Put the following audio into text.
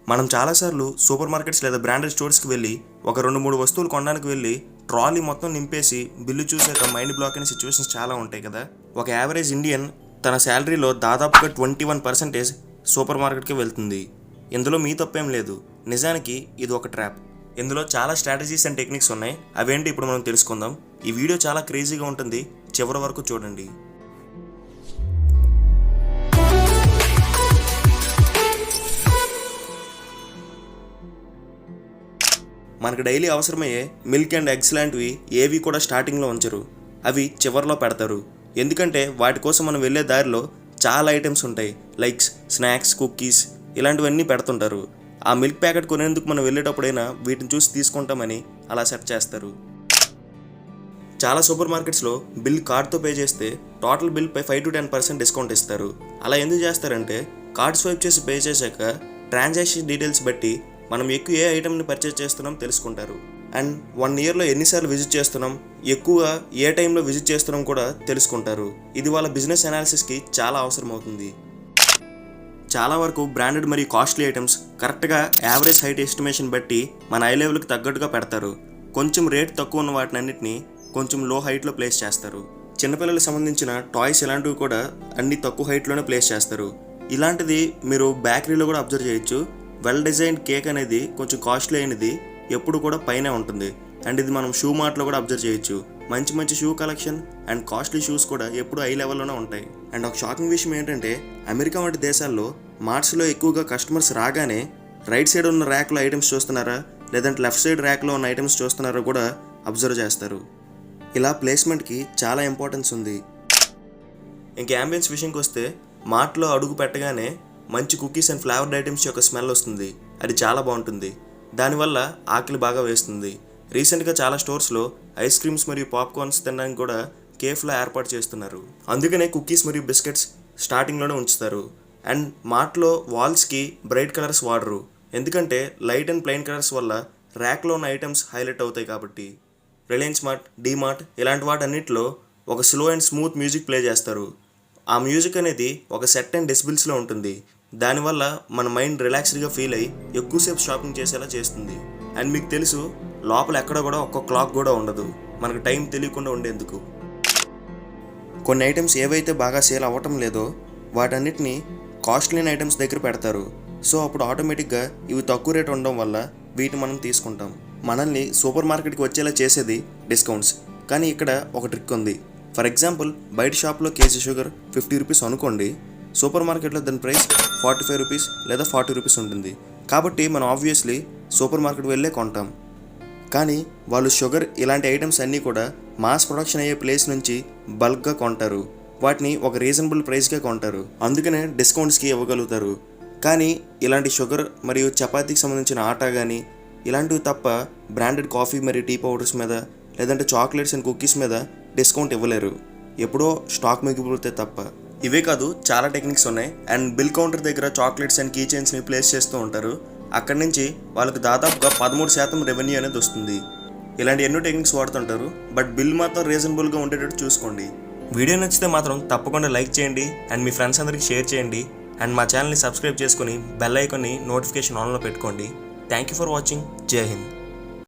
మనం చాలాసార్లు super markets లేదా బ్రాండెడ్ స్టోర్స్కి వెళ్ళి ఒక 2-3 వస్తువులు కొనడానికి వెళ్ళి ట్రాలీ మొత్తం నింపేసి బిల్లు చూసాక మైండ్ బ్లాక్ అయిన సిచ్యువేషన్స్ చాలా ఉంటాయి కదా. ఒక యావరేజ్ ఇండియన్ తన శాలరీలో దాదాపుగా 21% సూపర్ మార్కెట్కి వెళ్తుంది. ఇందులో మీ తప్పేం లేదు. నిజానికి ఇది ఒక ట్రాప్. ఇందులో చాలా స్ట్రాటజీస్ అండ్ టెక్నిక్స్ ఉన్నాయి. అవేంటి ఇప్పుడు మనం తెలుసుకుందాం. ఈ వీడియో చాలా క్రేజీగా ఉంటుంది, చివరి వరకు చూడండి. మనకు డైలీ అవసరమయ్యే మిల్క్ అండ్ ఎగ్స్ లాంటివి ఏవి కూడా స్టార్టింగ్లో ఉంచరు, అవి చివరిలో పెడతారు. ఎందుకంటే వాటి కోసం మనం వెళ్ళే దారిలో చాలా ఐటమ్స్ ఉంటాయి, లైక్స్ స్నాక్స్, కుకీస్ ఇలాంటివన్నీ పెడుతుంటారు. ఆ మిల్క్ ప్యాకెట్ కొనేందుకు మనం వెళ్ళేటప్పుడైనా వీటిని చూసి తీసుకుంటామని అలా సెట్ చేస్తారు. చాలా సూపర్ మార్కెట్స్లో బిల్ కార్డ్తో పే చేస్తే టోటల్ బిల్పై 5 to 10% డిస్కౌంట్ ఇస్తారు. అలా ఎందుకు చేస్తారంటే కార్డ్ స్వైప్ చేసి పే చేశాక ట్రాన్సాక్షన్ డీటెయిల్స్ బట్టి మనం ఎక్కువ ఏ ఐటమ్ని పర్చేజ్ చేస్తున్నాం తెలుసుకుంటారు. అండ్ 1 yearలో ఎన్నిసార్లు విజిట్ చేస్తున్నాం, ఎక్కువగా ఏ టైంలో విజిట్ చేస్తున్నాం కూడా తెలుసుకుంటారు. ఇది వాళ్ళ బిజినెస్ అనాలిసిస్కి చాలా అవసరం అవుతుంది. చాలా వరకు బ్రాండెడ్ మరియు కాస్ట్లీ ఐటమ్స్ కరెక్ట్గా యావరేజ్ హైట్ ఎస్టిమేషన్ బట్టి మన ఐ లెవెల్కి తగ్గట్టుగా పెడతారు. కొంచెం రేట్ తక్కువ ఉన్న వాటిని అన్నిటిని కొంచెం లో హైట్లో ప్లేస్ చేస్తారు. చిన్నపిల్లలకు సంబంధించిన టాయ్స్ ఇలాంటివి కూడా అన్ని తక్కువ హైట్లోనే ప్లేస్ చేస్తారు. ఇలాంటిది మీరు బేకరీలో కూడా అబ్జర్వ్ చేయొచ్చు. వెల్ డిజైన్డ్ కేక్ అనేది కొంచెం కాస్ట్లీ అయినది ఎప్పుడు కూడా పైనే ఉంటుంది. అండ్ ఇది మనం షూ మార్ట్లో కూడా అబ్జర్వ్ చేయొచ్చు. మంచి మంచి shoe collection and costly shoes కూడా ఎప్పుడు హై లెవెల్లోనే ఉంటాయి. అండ్ ఒక షాకింగ్ విషయం ఏంటంటే అమెరికా వంటి దేశాల్లో మార్ట్స్లో ఎక్కువగా కస్టమర్స్ రాగానే రైట్ సైడ్ ఉన్న ర్యాక్లో ఐటమ్స్ చూస్తున్నారా లేదంటే లెఫ్ట్ సైడ్ ర్యాక్లో ఉన్న ఐటమ్స్ చూస్తున్నారా కూడా అబ్జర్వ్ చేస్తారు. ఇలా ప్లేస్మెంట్కి చాలా ఇంపార్టెన్స్ ఉంది. ఇంక యాంబియన్స్ విషయంకి వస్తే మార్ట్లో అడుగు పెట్టగానే మంచి కుకీస్ అండ్ ఫ్లేవర్డ్ ఐటమ్స్ యొక్క స్మెల్ వస్తుంది. అది చాలా బాగుంటుంది. దానివల్ల ఆకలి బాగా వేస్తుంది. రీసెంట్గా చాలా స్టోర్స్లో ఐస్ క్రీమ్స్ మరియు పాప్కార్న్స్ తినడానికి కూడా కేఫ్లో ఏర్పాటు చేస్తున్నారు. అందుకనే కుకీస్ మరియు బిస్కెట్స్ స్టార్టింగ్లోనే ఉంచుతారు. అండ్ మార్ట్లో వాల్స్కి బ్రైట్ కలర్స్ వాడరు, ఎందుకంటే లైట్ అండ్ ప్లెయిన్ కలర్స్ వల్ల ర్యాక్లో ఉన్న ఐటమ్స్ హైలైట్ అవుతాయి కాబట్టి. రిలయన్స్ మార్ట్, డీమార్ట్ ఇలాంటి వాటన్నిటిలో ఒక slow and smooth music play చేస్తారు. ఆ మ్యూజిక్ అనేది ఒక సెట్ అండ్ డెసిబిల్స్లో ఉంటుంది. దానివల్ల మన మైండ్ రిలాక్స్డ్గా ఫీల్ అయ్యి ఎక్కువసేపు షాపింగ్ చేసేలా చేస్తుంది. అండ్ మీకు తెలుసు, లోపల ఎక్కడ కూడా ఒక్క క్లాక్ కూడా ఉండదు, మనకు టైం తెలియకుండా ఉండేందుకు. కొన్ని ఐటమ్స్ ఏవైతే బాగా సేల్ అవ్వటం లేదో వాటన్నిటిని కాస్ట్లీ ఐటమ్స్ దగ్గర పెడతారు. సో అప్పుడు ఆటోమేటిక్గా ఇవి తక్కువ రేట్ ఉండడం వల్ల వీటిని మనం తీసుకుంటాం. మనల్ని సూపర్ మార్కెట్కి వచ్చేలా చేసేది డిస్కౌంట్స్. కానీ ఇక్కడ ఒక ట్రిక్ ఉంది. ఫర్ ఎగ్జాంపుల్, బయట షాప్లో కేజీ షుగర్ 50 రూపీస్ అనుకోండి, సూపర్ మార్కెట్లో దాని ప్రైస్ 45 రూపీస్ లేదా 40 రూపీస్ ఉంటుంది. కాబట్టి మనం ఆబ్వియస్లీ సూపర్ మార్కెట్ వెళ్ళే కొంటాం. కానీ వాళ్ళు షుగర్ ఇలాంటి ఐటమ్స్ అన్నీ కూడా మాస్ ప్రొడక్షన్ అయ్యే ప్లేస్ నుంచి బల్క్గా కొంటారు. వాటిని ఒక రీజనబుల్ ప్రైస్గా కొంటారు, అందుకనే డిస్కౌంట్స్కి ఇవ్వగలుగుతారు. కానీ ఇలాంటి షుగర్ మరియు చపాతీకి సంబంధించిన ఆటా కానీ ఇలాంటివి తప్ప బ్రాండెడ్ కాఫీ మరియు టీ పౌడర్స్ మీద లేదంటే చాక్లెట్స్ అండ్ కుకీస్ మీద డిస్కౌంట్ ఇవ్వలేరు, ఎప్పుడో స్టాక్ మిగిలిపోతే తప్ప. ఇవే కాదు, చాలా టెక్నిక్స్ ఉన్నాయి. అండ్ బిల్ కౌంటర్ దగ్గర చాక్లెట్స్ అండ్ కీ చైన్స్ని ప్లేస్ చేస్తూ ఉంటారు. అక్కడి నుంచి వాళ్ళకి దాదాపుగా 13% రెవెన్యూ అనేది వస్తుంది. ఇలాంటి ఎన్నో టెక్నిక్స్ వాడుతుంటారు, బట్ బిల్ మాత్రం రీజనబుల్గా ఉండేటట్టు చూసుకోండి. వీడియో నచ్చితే మాత్రం తప్పకుండా లైక్ చేయండి అండ్ మీ ఫ్రెండ్స్ అందరికీ షేర్ చేయండి. అండ్ మా ఛానల్ని సబ్స్క్రైబ్ చేసుకుని బెల్ ఐకాన్ని నోటిఫికేషన్ ఆన్లో పెట్టుకోండి. Thank you for watching. జై హింద్.